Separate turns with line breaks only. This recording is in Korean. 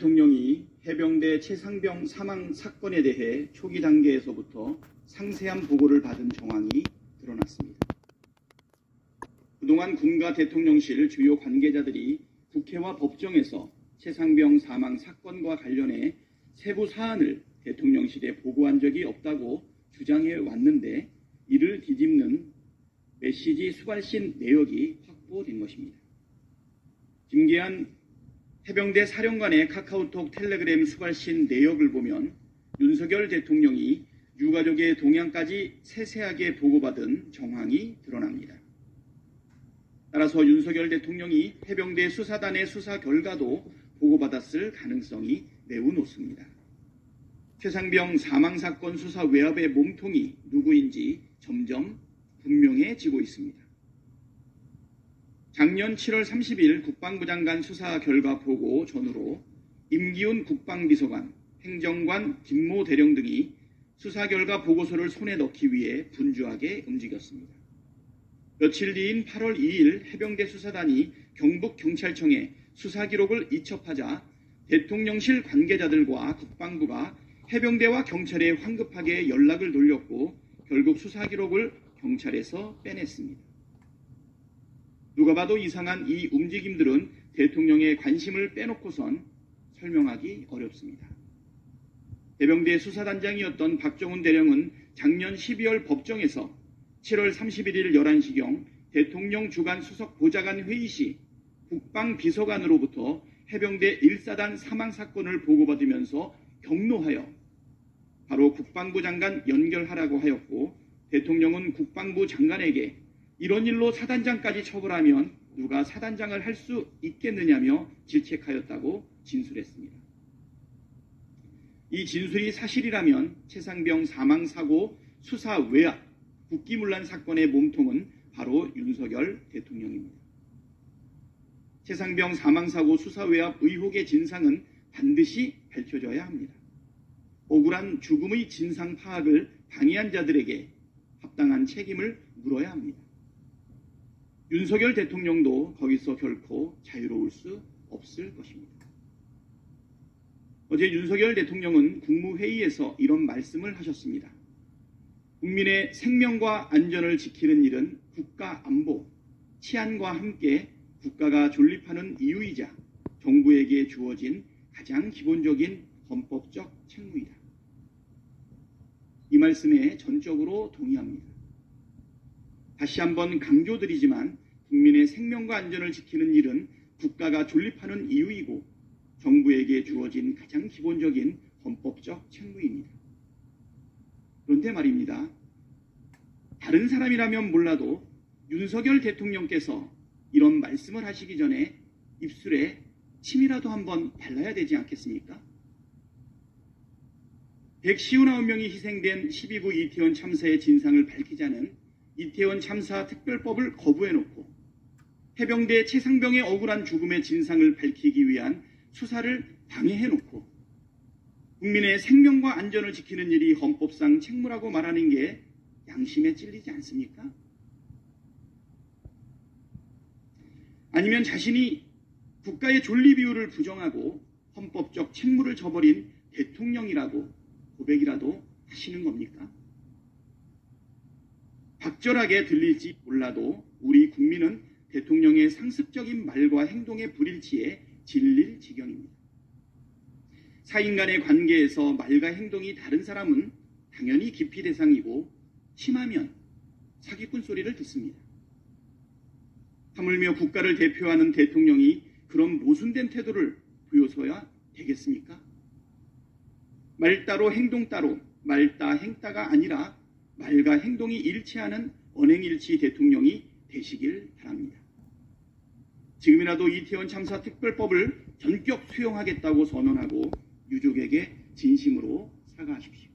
대통령이 해병대 최상병 사망 사건에 대해 초기 단계에서부터 상세한 보고를 받은 정황이 드러났습니다. 그동안 군과 대통령실 주요 관계자들이 국회와 법정에서 최상병 사망 사건과 관련해 세부 사안을 대통령실에 보고한 적이 없다고 주장해 왔는데 이를 뒤집는 메시지 수발신 내역이 확보된 것입니다. 김계한 해병대 사령관의 카카오톡 텔레그램 수발신 내역을 보면 윤석열 대통령이 유가족의 동향까지 세세하게 보고받은 정황이 드러납니다. 따라서 윤석열 대통령이 해병대 수사단의 수사 결과도 보고받았을 가능성이 매우 높습니다. 최상병 사망사건 수사 외압의 몸통이 누구인지 점점 분명해지고 있습니다. 작년 7월 30일 국방부 장관 수사 결과 보고 전후로 임기훈 국방비서관, 행정관 김모 대령 등이 수사 결과 보고서를 손에 넣기 위해 분주하게 움직였습니다. 며칠 뒤인 8월 2일 해병대 수사단이 경북경찰청에 수사 기록을 이첩하자 대통령실 관계자들과 국방부가 해병대와 경찰에 황급하게 연락을 돌렸고 결국 수사 기록을 경찰에서 빼냈습니다. 누가 봐도 이상한 이 움직임들은 대통령의 관심을 빼놓고선 설명하기 어렵습니다. 해병대 수사단장이었던 박정훈 대령은 작년 12월 법정에서 7월 31일 11시경 대통령 주관 수석 보좌관 회의 시 국방비서관으로부터 해병대 1사단 사망사건을 보고받으면서 경로하여 바로 국방부 장관 연결하라고 하였고 대통령은 국방부 장관에게 이런 일로 사단장까지 처벌하면 누가 사단장을 할 수 있겠느냐며 질책하였다고 진술했습니다. 이 진술이 사실이라면 최상병 사망사고 수사 외압, 국기문란 사건의 몸통은 바로 윤석열 대통령입니다. 최상병 사망사고 수사 외압 의혹의 진상은 반드시 밝혀져야 합니다. 억울한 죽음의 진상 파악을 방해한 자들에게 합당한 책임을 물어야 합니다. 윤석열 대통령도 거기서 결코 자유로울 수 없을 것입니다. 어제 윤석열 대통령은 국무회의에서 이런 말씀을 하셨습니다. 국민의 생명과 안전을 지키는 일은 국가 안보, 치안과 함께 국가가 존립하는 이유이자 정부에게 주어진 가장 기본적인 헌법적 책무이다. 이 말씀에 전적으로 동의합니다. 다시 한번 강조드리지만 국민의 생명과 안전을 지키는 일은 국가가 존립하는 이유이고 정부에게 주어진 가장 기본적인 헌법적 책무입니다. 그런데 말입니다. 다른 사람이라면 몰라도 윤석열 대통령께서 이런 말씀을 하시기 전에 입술에 침이라도 한번 발라야 되지 않겠습니까? 159명이 희생된 12구 이태원 참사의 진상을 밝히자는 이태원 참사 특별법을 거부해놓고 해병대 최상병의 억울한 죽음의 진상을 밝히기 위한 수사를 방해해놓고 국민의 생명과 안전을 지키는 일이 헌법상 책무라고 말하는 게 양심에 찔리지 않습니까? 아니면 자신이 국가의 존립 이유를 부정하고 헌법적 책무를 저버린 대통령이라고 고백이라도 하시는 겁니까? 박절하게 들릴지 몰라도 우리 국민은 대통령의 상습적인 말과 행동의 불일치에 질릴 지경입니다. 사인 간의 관계에서 말과 행동이 다른 사람은 당연히 기피 대상이고 심하면 사기꾼 소리를 듣습니다. 하물며 국가를 대표하는 대통령이 그런 모순된 태도를 보여서야 되겠습니까? 말 따로 행동 따로 말따 행따가 아니라 말과 행동이 일치하는 언행일치 대통령이 되시길 바랍니다. 지금이라도 이태원 참사 특별법을 전격 수용하겠다고 선언하고 유족에게 진심으로 사과하십시오.